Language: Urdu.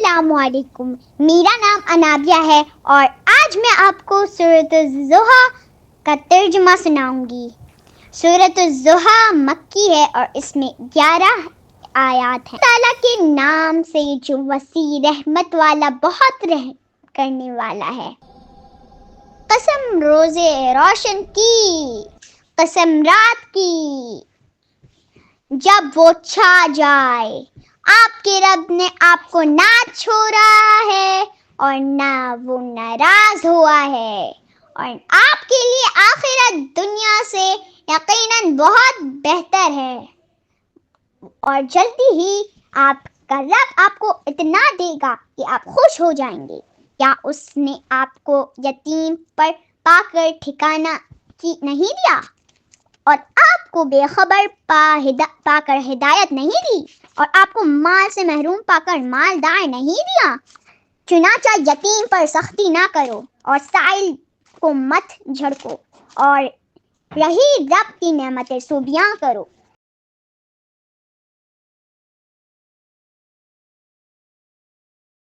السلام علیکم، میرا نام انابیہ ہے اور آج میں آپ کو سورۃ الضحیٰ کا ترجمہ سناؤں گی۔ سورۃ الضحیٰ مکی ہے اور اس میں 11 آیات ہیں۔ اللہ تعالیٰ کے نام سے جو وسیع رحمت والا، بہت رحم کرنے والا ہے۔ قسم روز روشن کی، قسم رات کی، جب وہ چھا جائے۔ آپ کے رب نے آپ کو نہ چھوڑا ہے اور نہ وہ ناراض ہوا ہے، اور آپ کے لیے آخرت دنیا سے یقیناً بہت بہتر ہے، اور جلدی ہی آپ کا رب آپ کو اتنا دے گا کہ آپ خوش ہو جائیں گے۔ کیا اس نے آپ کو یتیم پر پا کر ٹھکانہ نہیں دیا، اور آپ کو بے خبر پا کر ہدایت نہیں دی، اور آپ کو مال سے محروم پا کر مالدار نہیں دیا؟ چنانچہ یتیم پر سختی نہ کرو اور سائل کو مت جھڑکو، اور رہی رب کی نعمتیں سو بیان کرو۔